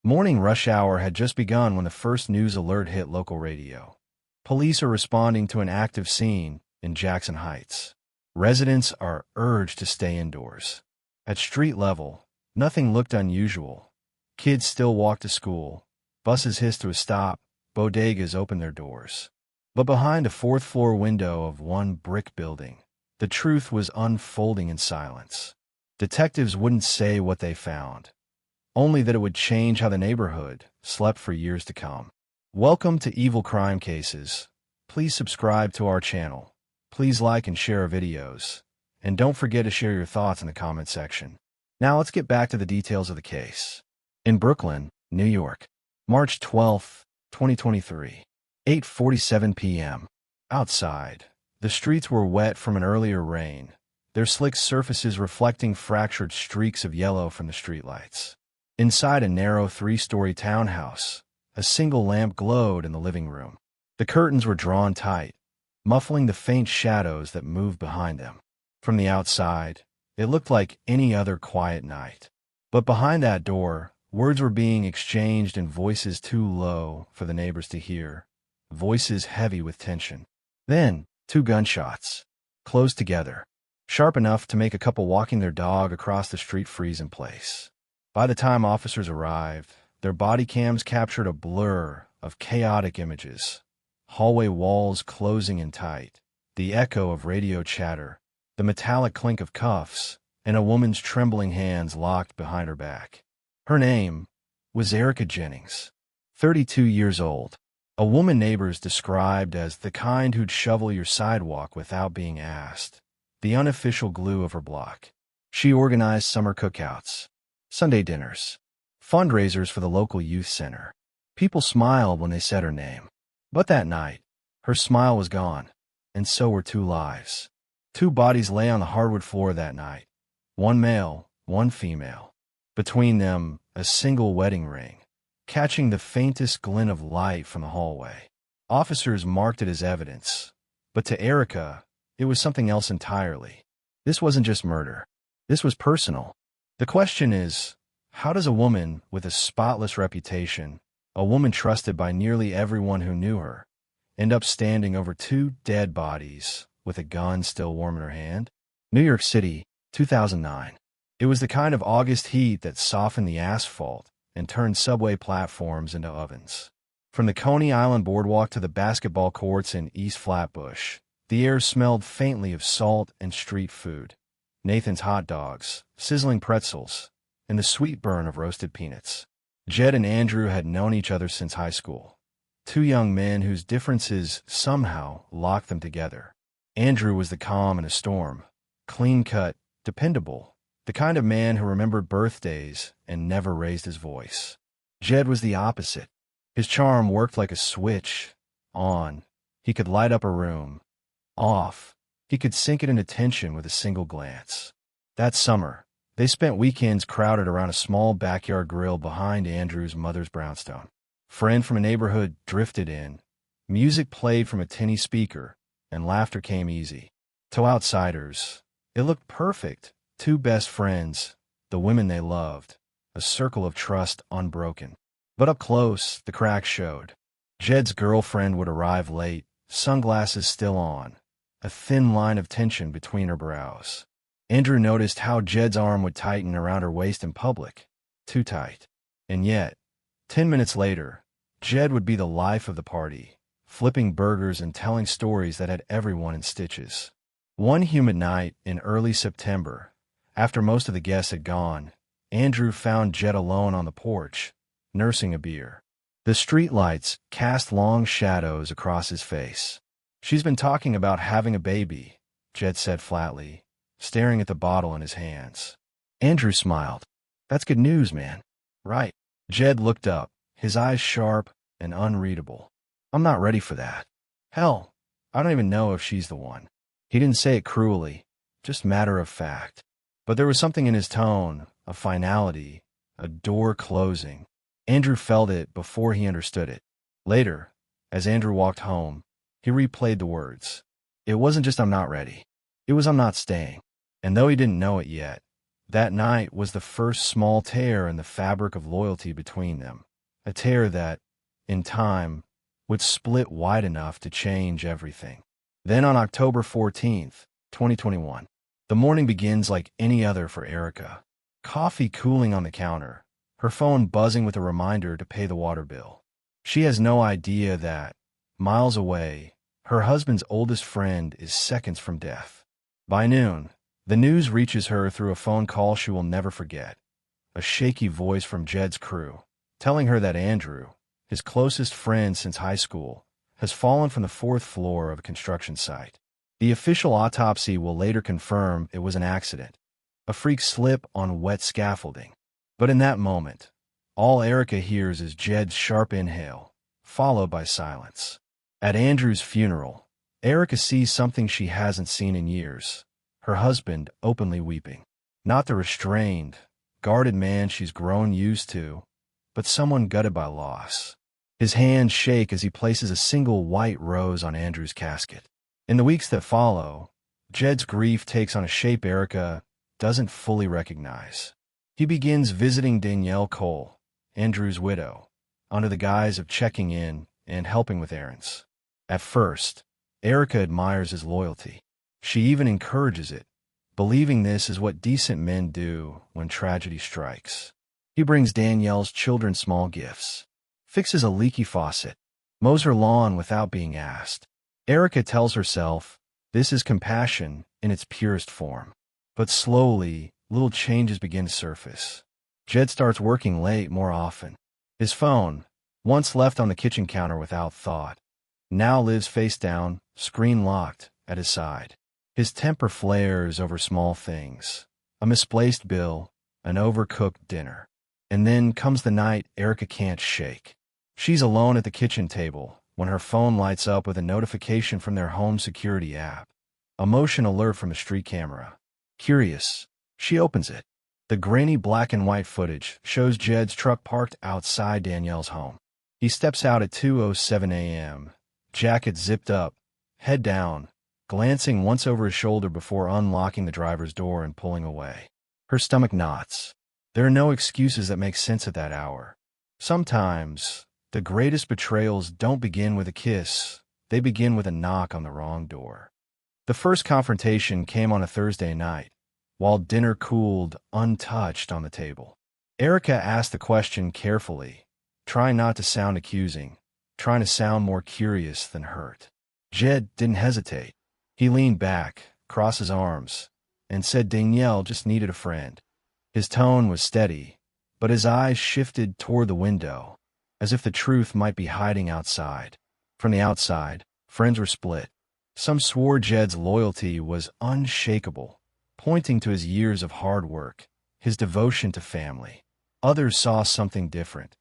Morning rush hour had just begun when the first news alert hit local radio. Police are responding to an active scene in Jackson Heights. Residents are urged to stay indoors. At street level, nothing looked unusual. Kids still walk to school. Buses hiss to a stop. Bodegas open their doors. But behind a fourth-floor window of one brick building, the truth was unfolding in silence. Detectives wouldn't say what they found, only that it would change how the neighborhood slept for years to come. Welcome to Evil Crime Cases. Please subscribe to our channel. Please like and share our videos. And don't forget to share your thoughts in the comment section. Now let's get back to the details of the case. In Brooklyn, New York, March 12, 2023, 8:47 p.m. Outside, the streets were wet from an earlier rain, their slick surfaces reflecting fractured streaks of yellow from the streetlights. Inside a narrow three-story townhouse, a single lamp glowed in the living room. The curtains were drawn tight, muffling the faint shadows that moved behind them. From the outside, it looked like any other quiet night. But behind that door, words were being exchanged in voices too low for the neighbors to hear, voices heavy with tension. Then, two gunshots, close together, sharp enough to make a couple walking their dog across the street freeze in place. By the time officers arrived, their body cams captured a blur of chaotic images. Hallway walls closing in tight, the echo of radio chatter, the metallic clink of cuffs, and a woman's trembling hands locked behind her back. Her name was Erica Jennings, 32 years old, a woman neighbors described as the kind who'd shovel your sidewalk without being asked, the unofficial glue of her block. She organized summer cookouts, Sunday dinners, fundraisers for the local youth center. People smiled when they said her name. But that night, her smile was gone, and so were two lives. Two bodies lay on the hardwood floor that night, one male, one female. Between them, a single wedding ring, catching the faintest glint of light from the hallway. Officers marked it as evidence, but to Erica, it was something else entirely. This wasn't just murder. This was personal. The question is, how does a woman with a spotless reputation, a woman trusted by nearly everyone who knew her, end up standing over two dead bodies with a gun still warm in her hand? New York City, 2009. It was the kind of August heat that softened the asphalt and turned subway platforms into ovens. From the Coney Island boardwalk to the basketball courts in East Flatbush, the air smelled faintly of salt and street food. Nathan's hot dogs, sizzling pretzels, and the sweet burn of roasted peanuts. Jed and Andrew had known each other since high school, two young men whose differences somehow locked them together. Andrew was the calm in a storm, clean-cut, dependable, the kind of man who remembered birthdays and never raised his voice. Jed was the opposite. His charm worked like a switch. On, he could light up a room. Off, he could sink it into tension with a single glance. That summer, they spent weekends crowded around a small backyard grill behind Andrew's mother's brownstone. Friend from a neighborhood drifted in. Music played from a tinny speaker, and laughter came easy. To outsiders, it looked perfect. Two best friends, the women they loved, a circle of trust unbroken. But up close, the cracks showed. Jed's girlfriend would arrive late, sunglasses still on, a thin line of tension between her brows. Andrew noticed how Jed's arm would tighten around her waist in public, too tight. And yet, 10 minutes later, Jed would be the life of the party, flipping burgers and telling stories that had everyone in stitches. One humid night in early September, after most of the guests had gone, Andrew found Jed alone on the porch, nursing a beer. The streetlights cast long shadows across his face. "She's been talking about having a baby," Jed said flatly, staring at the bottle in his hands. Andrew smiled. "That's good news, man." "Right." Jed looked up, his eyes sharp and unreadable. "I'm not ready for that. Hell, I don't even know if she's the one." He didn't say it cruelly, just matter of fact. But there was something in his tone, a finality, a door closing. Andrew felt it before he understood it. Later, as Andrew walked home, he replayed the words. It wasn't just "I'm not ready." It was "I'm not staying." And though he didn't know it yet, That night was the first small tear in the fabric of loyalty between them, a tear that, in time, would split wide enough to change everything. Then on October 14th, 2021, the morning begins like any other for Erica. Coffee cooling on the counter, her phone buzzing with a reminder to pay the water bill. She has no idea that, miles away, her husband's oldest friend is seconds from death. By noon, the news reaches her through a phone call she will never forget, a shaky voice from Jed's crew, telling her that Andrew, his closest friend since high school, has fallen from the fourth floor of a construction site. The official autopsy will later confirm it was an accident, a freak slip on wet scaffolding. But in that moment, all Erica hears is Jed's sharp inhale, followed by silence. At Andrew's funeral, Erica sees something she hasn't seen in years, her husband openly weeping. Not the restrained, guarded man she's grown used to, but someone gutted by loss. His hands shake as he places a single white rose on Andrew's casket. In the weeks that follow, Jed's grief takes on a shape Erica doesn't fully recognize. He begins visiting Danielle Cole, Andrew's widow, under the guise of checking in and helping with errands. At first, Erica admires his loyalty. She even encourages it, believing this is what decent men do when tragedy strikes. He brings Danielle's children small gifts, fixes a leaky faucet, mows her lawn without being asked. Erica tells herself this is compassion in its purest form. But slowly, little changes begin to surface. Jed starts working late more often. His phone, once left on the kitchen counter without thought, now lives face down, screen locked, at his side. His temper flares over small things, a misplaced bill, an overcooked dinner. And then comes the night Erica can't shake. She's alone at the kitchen table when her phone lights up with a notification from their home security app, a motion alert from a street camera. Curious, she opens it. The grainy black and white footage shows Jed's truck parked outside Danielle's home. He steps out at 2:07 a.m., jacket zipped up, head down, glancing once over his shoulder before unlocking the driver's door and pulling away. Her stomach knots. There are no excuses that make sense at that hour. Sometimes, the greatest betrayals don't begin with a kiss. They begin with a knock on the wrong door. The first confrontation came on a Thursday night, while dinner cooled untouched on the table. Erica asked the question carefully, trying not to sound accusing, trying to sound more curious than hurt. Jed didn't hesitate. He leaned back, crossed his arms, and said Danielle just needed a friend. His tone was steady, but his eyes shifted toward the window, as if the truth might be hiding outside. From the outside, friends were split. Some swore Jed's loyalty was unshakable, pointing to his years of hard work, his devotion to family. Others saw something different,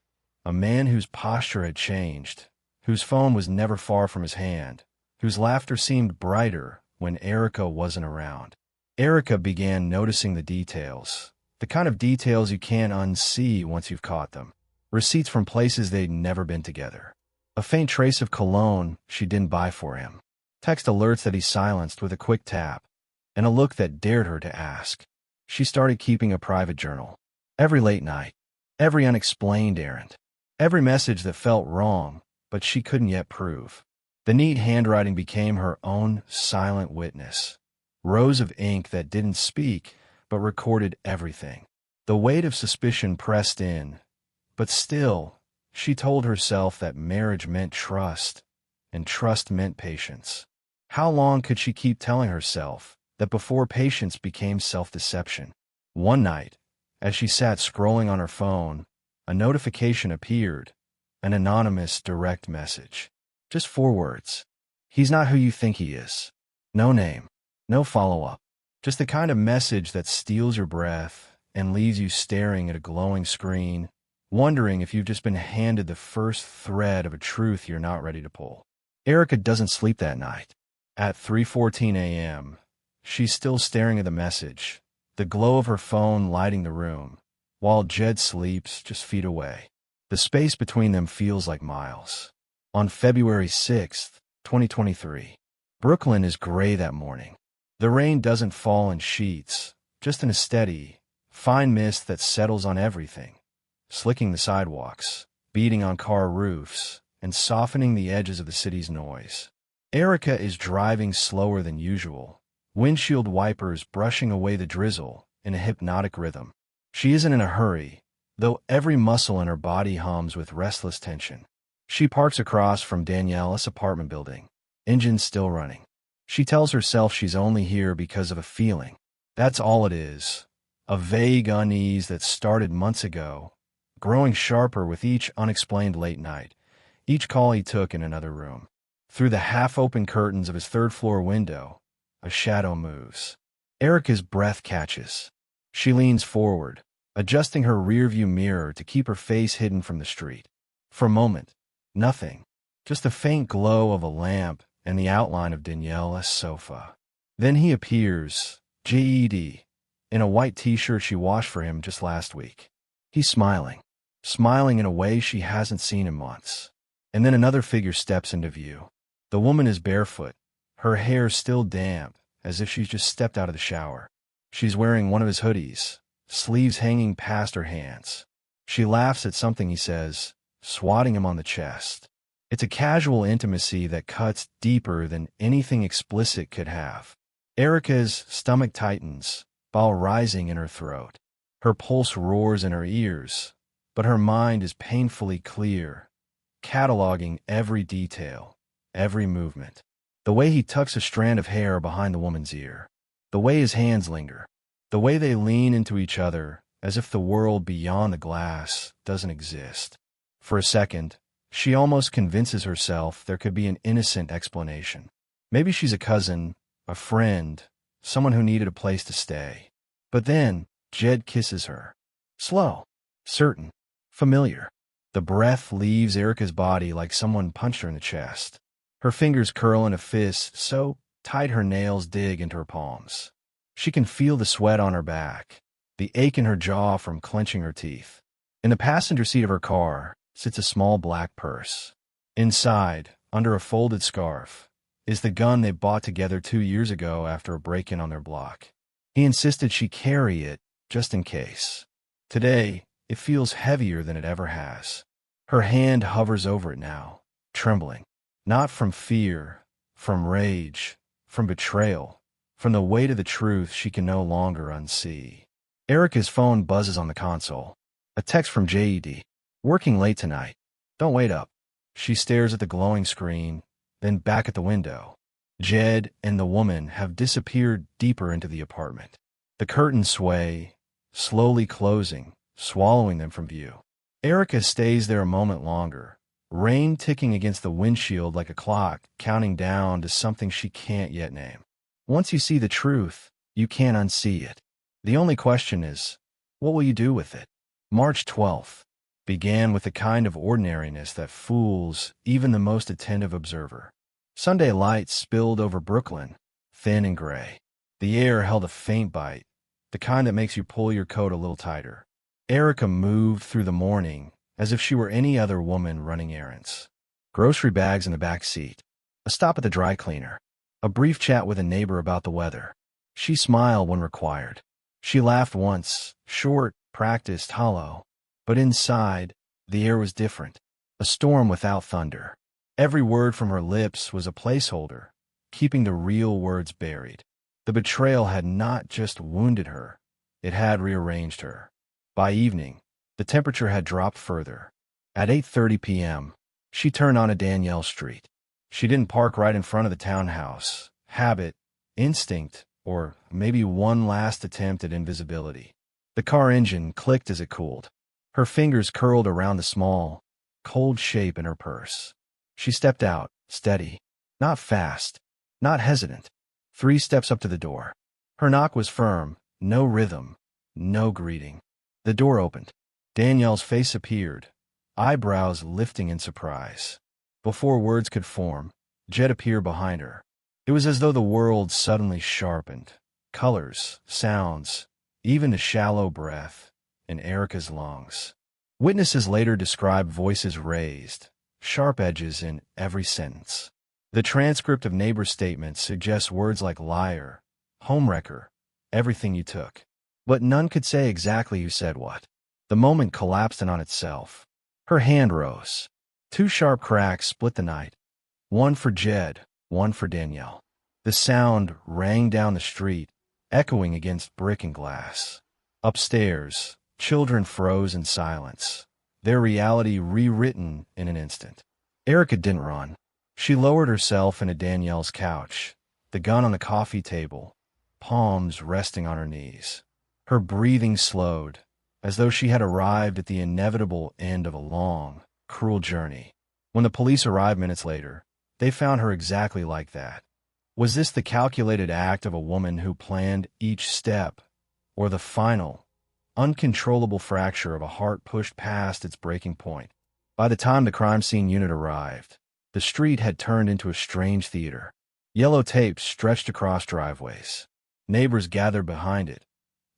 a man whose posture had changed, whose phone was never far from his hand, whose laughter seemed brighter when Erica wasn't around. Erica began noticing the details, the kind of details you can't unsee once you've caught them. Receipts from places they'd never been together. A faint trace of cologne she didn't buy for him. Text alerts that he silenced with a quick tap, and a look that dared her to ask. She started keeping a private journal. Every late night, every unexplained errand, every message that felt wrong, but she couldn't yet prove. The neat handwriting became her own silent witness. Rows of ink that didn't speak, but recorded everything. The weight of suspicion pressed in, but still, she told herself that marriage meant trust, and trust meant patience. How long could she keep telling herself that before patience became self-deception? One night, as she sat scrolling on her phone, a notification appeared, an anonymous direct message. Just 4 words. He's not who you think he is. No name, no follow-up. Just the kind of message that steals your breath and leaves you staring at a glowing screen, wondering if you've just been handed the first thread of a truth you're not ready to pull. Erica doesn't sleep that night. At 3:14 a.m., she's still staring at the message, the glow of her phone lighting the room, while Jed sleeps just feet away. The space between them feels like miles. On February 6th, 2023, Brooklyn is gray that morning. The rain doesn't fall in sheets, just in a steady, Fine mist that settles on everything, slicking the sidewalks, beating on car roofs, and softening the edges of the city's noise. Erica is driving slower than usual, windshield wipers brushing away the drizzle in a hypnotic rhythm. She isn't in a hurry, though every muscle in her body hums with restless tension. She parks across from Daniela's apartment building, engine still running. She tells herself she's only here because of a feeling. That's all it is, a vague unease that started months ago, growing sharper with each unexplained late night, each call he took in another room. Through the half-open curtains of his third-floor window, a shadow moves. Erica's breath catches. She leans forward, adjusting her rearview mirror to keep her face hidden from the street. For a moment, nothing, just the faint glow of a lamp and the outline of Daniela's sofa. Then he appears, Jed, in a white t-shirt she washed for him just last week. He's smiling in a way she hasn't seen in months. And then another figure steps into view. The woman is barefoot, her hair still damp, as if she's just stepped out of the shower. She's wearing one of his hoodies, sleeves hanging past her hands. She laughs at something he says, swatting him on the chest. It's a casual intimacy that cuts deeper than anything explicit could have. Erica's stomach tightens, bile rising in her throat. Her pulse roars in her ears, but her mind is painfully clear, cataloging every detail, every movement. The way he tucks a strand of hair behind the woman's ear. The way his hands linger. The way they lean into each other as if the world beyond the glass doesn't exist. For a second, she almost convinces herself there could be an innocent explanation. Maybe she's a cousin, a friend, someone who needed a place to stay. But then, Jed kisses her. Slow, certain, familiar. The breath leaves Erica's body like someone punched her in the chest. Her fingers curl in a fist so tight her nails dig into her palms. She can feel the sweat on her back, the ache in her jaw from clenching her teeth. In the passenger seat of her car sits a small black purse. Inside, under a folded scarf, is the gun they bought together 2 years ago after a break-in on their block. He insisted she carry it just in case. Today, it feels heavier than it ever has. Her hand hovers over it now, trembling. Not from fear, from rage, from betrayal, from the weight of the truth she can no longer unsee. Erica's phone buzzes on the console. A text from Jed. Working late tonight. Don't wait up. She stares at the glowing screen, then back at the window. Jed and the woman have disappeared deeper into the apartment. The curtains sway, slowly closing, swallowing them from view. Erica stays there a moment longer, rain ticking against the windshield like a clock, counting down to something she can't yet name. Once you see the truth, you can't unsee it. The only question is, what will you do with it? March 12th began with the kind of ordinariness that fools even the most attentive observer. Sunday lights spilled over Brooklyn, thin and gray. The air held a faint bite, the kind that makes you pull your coat a little tighter. Erica moved through the morning as if she were any other woman running errands. Grocery bags in the back seat, a stop at the dry cleaner, a brief chat with a neighbor about the weather. She smiled when required. She laughed once, short, practiced, hollow. But inside, the air was different, a storm without thunder. Every word from her lips was a placeholder, keeping the real words buried. The betrayal had not just wounded her, it had rearranged her. By evening, the temperature had dropped further. At 8:30 p.m., she turned onto Danielle Street. She didn't park right in front of the townhouse. Habit, instinct, or maybe one last attempt at invisibility. The car engine clicked as it cooled. Her fingers curled around the small, cold shape in her purse. She stepped out, steady, not fast, not hesitant. 3 steps up to the door. Her knock was firm, no rhythm, no greeting. The door opened. Danielle's face appeared, eyebrows lifting in surprise. Before words could form, Jed appeared behind her. It was as though the world suddenly sharpened. Colors, sounds, even the shallow breath in Erica's lungs. Witnesses later described voices raised, sharp edges in every sentence. The transcript of neighbor statements suggests words like liar, homewrecker, everything you took. but none could say exactly who said what. The moment collapsed in on itself. Her hand rose. Two sharp cracks split the night. One for Jed, one for Danielle. The sound rang down the street, echoing against brick and glass. Upstairs, children froze in silence, their reality rewritten in an instant. Erica didn't run. She lowered herself into Danielle's couch, the gun on the coffee table, palms resting on her knees. Her breathing slowed, as though she had arrived at the inevitable end of a long, cruel journey. When the police arrived minutes later, they found her exactly like that. Was this the calculated act of a woman who planned each step, or the final, uncontrollable fracture of a heart pushed past its breaking point? By the time the crime scene unit arrived, the street had turned into a strange theater. Yellow tape stretched across driveways. Neighbors gathered behind it,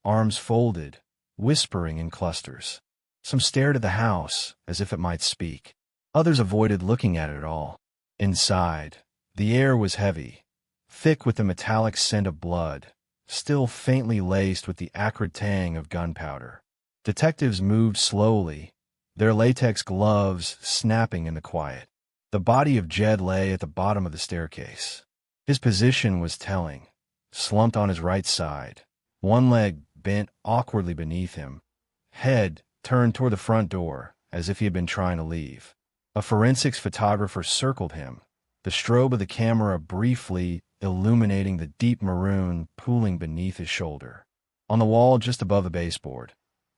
arms folded, whispering in clusters. Some stared at the house as if it might speak. Others avoided looking at it at all. Inside, the air was heavy, thick with the metallic scent of blood, still faintly laced with the acrid tang of gunpowder. Detectives moved slowly, their latex gloves snapping in the quiet. The body of Jed lay at the bottom of the staircase. His position was telling, slumped on his right side, one leg bent awkwardly beneath him, head turned toward the front door as if he had been trying to leave. A forensics photographer circled him, the strobe of the camera briefly illuminating the deep maroon pooling beneath his shoulder. On the wall just above the baseboard,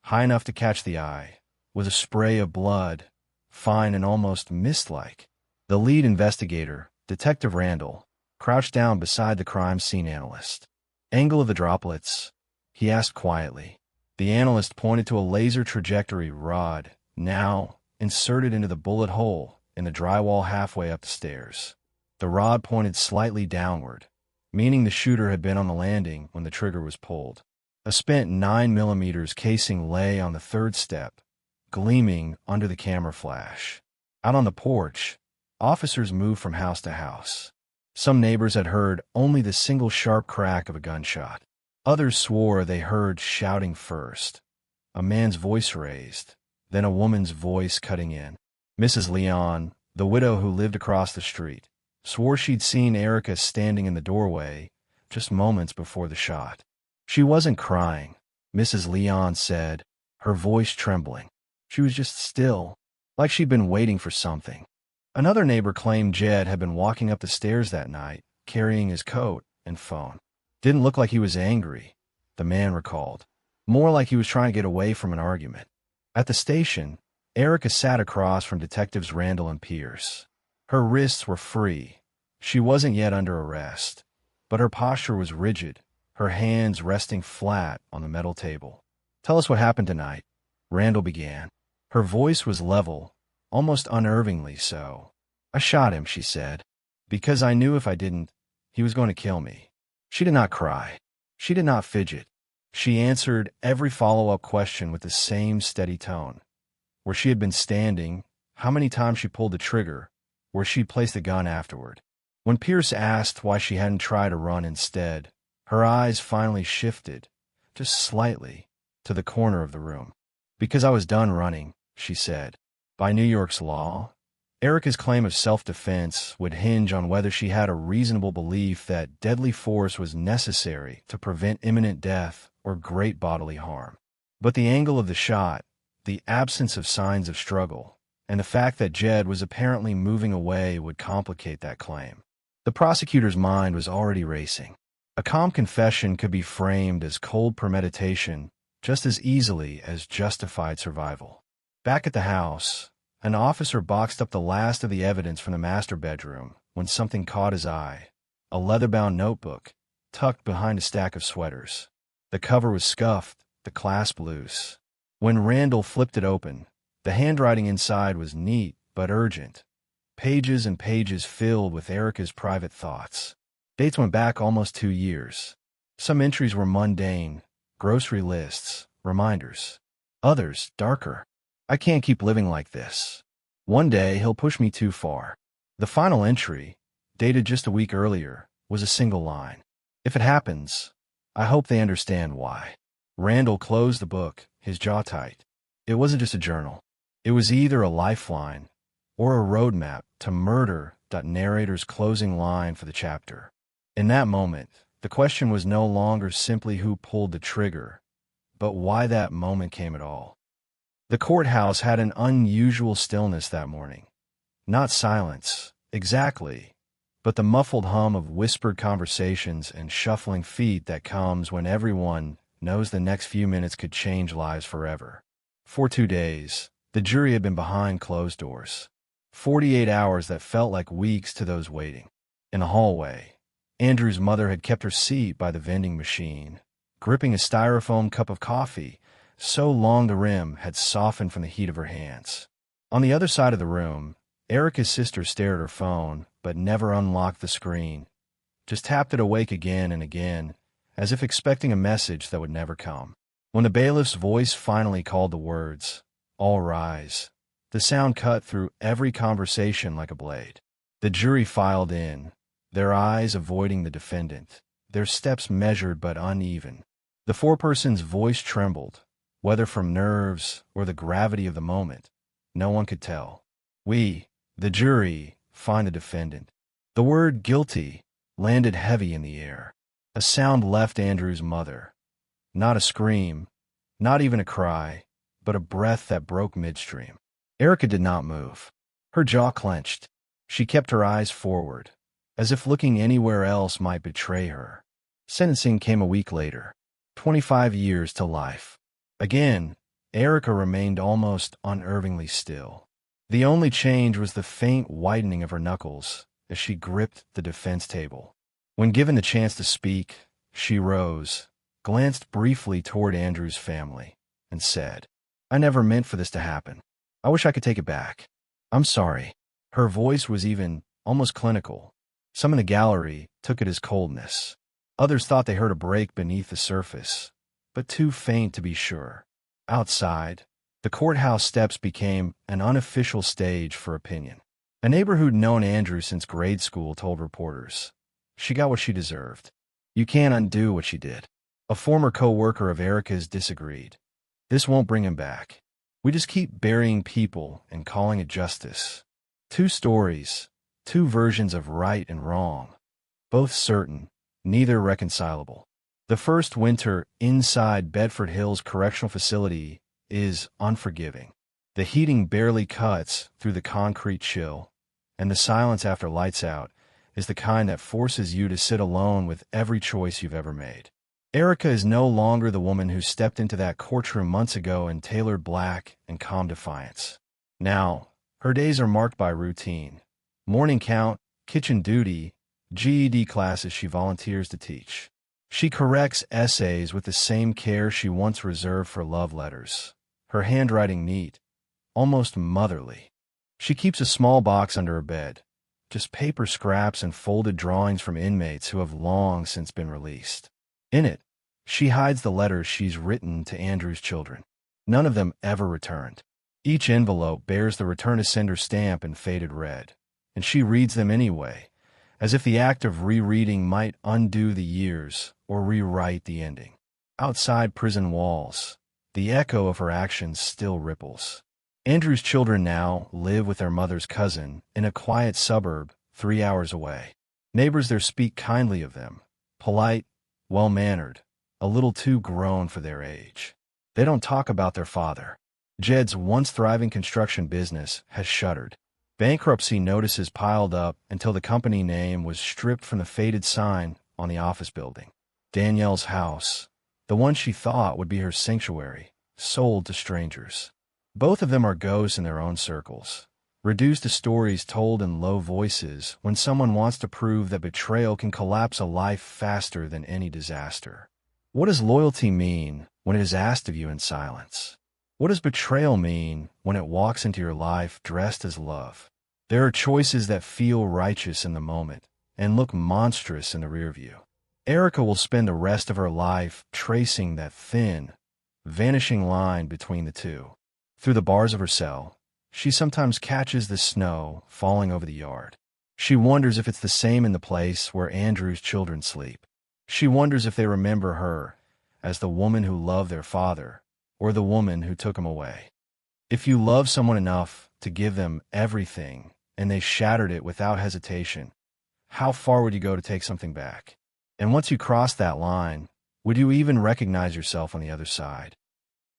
high enough to catch the eye, was a spray of blood, fine and almost mist-like. The lead investigator, Detective Randall, crouched down beside the crime scene analyst. "Angle of the droplets?" he asked quietly. The analyst pointed to a laser trajectory rod, now inserted into the bullet hole in the drywall halfway up the stairs. The rod pointed slightly downward, meaning the shooter had been on the landing when the trigger was pulled. A spent 9mm casing lay on the third step, gleaming under the camera flash. Out on the porch, officers moved from house to house. Some neighbors had heard only the single sharp crack of a gunshot. Others swore they heard shouting first, a man's voice raised, then a woman's voice cutting in. Mrs. Leon, the widow who lived across the street, swore she'd seen Erica standing in the doorway just moments before the shot. She wasn't crying, Mrs. Leon said, her voice trembling. She was just still, like she'd been waiting for something. Another neighbor claimed Jed had been walking up the stairs that night, carrying his coat and phone. Didn't look like he was angry, the man recalled. More like he was trying to get away from an argument. At the station, Erica sat across from Detectives Randall and Pierce. Her wrists were free. She wasn't yet under arrest, but her posture was rigid, her hands resting flat on the metal table. "Tell us what happened tonight," Randall began. Her voice was level, almost unnervingly so. "I shot him," she said, "because I knew if I didn't, he was going to kill me." She did not cry. She did not fidget. She answered every follow-up question with the same steady tone. Where she had been standing, how many times she pulled the trigger, where she'd placed the gun afterward. When Pierce asked why she hadn't tried to run instead, her eyes finally shifted, just slightly, to the corner of the room. "Because I was done running," she said. By New York's law, Erica's claim of self-defense would hinge on whether she had a reasonable belief that deadly force was necessary to prevent imminent death or great bodily harm. But the angle of the shot, the absence of signs of struggle, and the fact that Jed was apparently moving away would complicate that claim. The prosecutor's mind was already racing. A calm confession could be framed as cold premeditation just as easily as justified survival. Back at the house, an officer boxed up the last of the evidence from the master bedroom when something caught his eye, a leather-bound notebook tucked behind a stack of sweaters. The cover was scuffed, the clasp loose. When Randall flipped it open, the handwriting inside was neat but urgent, pages and pages filled with Erica's private thoughts. Dates went back almost 2 years. Some entries were mundane, grocery lists, reminders. Others, darker. "I can't keep living like this. One day he'll push me too far." The final entry, dated just a week earlier, was a single line. "If it happens, I hope they understand why." Randall closed the book, his jaw tight. It wasn't just a journal. It was either a lifeline or a roadmap to murder. Narrator's closing line for the chapter. In that moment, the question was no longer simply who pulled the trigger, but why that moment came at all. The courthouse had an unusual stillness that morning. Not silence, exactly, but the muffled hum of whispered conversations and shuffling feet that comes when everyone knows the next few minutes could change lives forever. For 2 days, the jury had been behind closed doors. 48 hours that felt like weeks to those waiting. In the hallway, Andrew's mother had kept her seat by the vending machine, gripping a styrofoam cup of coffee, so long the rim had softened from the heat of her hands. On the other side of the room, Erica's sister stared at her phone, but never unlocked the screen, just tapped it awake again and again, as if expecting a message that would never come. When the bailiff's voice finally called the words, "All rise," the sound cut through every conversation like a blade. The jury filed in, their eyes avoiding the defendant, their steps measured but uneven. The foreperson's voice trembled, whether from nerves or the gravity of the moment. No one could tell. "We, the jury, find the defendant." The word "guilty" landed heavy in the air. A sound left Andrew's mother. Not a scream, not even a cry, but a breath that broke midstream. Erica did not move. Her jaw clenched. She kept her eyes forward, as if looking anywhere else might betray her. Sentencing came a week later. 25 years to life. Again, Erica remained almost unervingly still. The only change was the faint whitening of her knuckles as she gripped the defense table. When given the chance to speak, she rose, glanced briefly toward Andrew's family, and said, "I never meant for this to happen. I wish I could take it back. I'm sorry." Her voice was even almost clinical. Some in the gallery took it as coldness. Others thought they heard a break beneath the surface, but too faint to be sure. Outside, the courthouse steps became an unofficial stage for opinion. A neighbor who'd known Andrew since grade school told reporters, "She got what she deserved. You can't undo what she did." A former co-worker of Erica's disagreed. "This won't bring him back. We just keep burying people and calling it justice." Two stories, two versions of right and wrong, both certain, neither reconcilable. The first winter inside Bedford Hills Correctional Facility is unforgiving. The heating barely cuts through the concrete chill, and the silence after lights out is the kind that forces you to sit alone with every choice you've ever made. Erica is no longer the woman who stepped into that courtroom months ago in tailored black and calm defiance. Now, her days are marked by routine. Morning count, kitchen duty, GED classes she volunteers to teach. She corrects essays with the same care she once reserved for love letters. Her handwriting neat, almost motherly. She keeps a small box under her bed, just paper scraps and folded drawings from inmates who have long since been released. In it, she hides the letters she's written to Andrew's children. None of them ever returned. Each envelope bears the return-to-sender stamp in faded red, and she reads them anyway, as if the act of rereading might undo the years or rewrite the ending. Outside prison walls, the echo of her actions still ripples. Andrew's children now live with their mother's cousin in a quiet suburb 3 hours away. Neighbors there speak kindly of them, polite, well-mannered, a little too grown for their age. They don't talk about their father. Jed's once thriving construction business has shuttered. Bankruptcy notices piled up until the company name was stripped from the faded sign on the office building. Danielle's house, the one she thought would be her sanctuary, sold to strangers. Both of them are ghosts in their own circles, reduced to stories told in low voices when someone wants to prove that betrayal can collapse a life faster than any disaster. What does loyalty mean when it is asked of you in silence? What does betrayal mean when it walks into your life dressed as love? There are choices that feel righteous in the moment and look monstrous in the rear view. Erica will spend the rest of her life tracing that thin, vanishing line between the two. Through the bars of her cell, she sometimes catches the snow falling over the yard. She wonders if it's the same in the place where Andrew's children sleep. She wonders if they remember her as the woman who loved their father or the woman who took him away. If you love someone enough to give them everything and they shattered it without hesitation, how far would you go to take something back? And once you cross that line, would you even recognize yourself on the other side?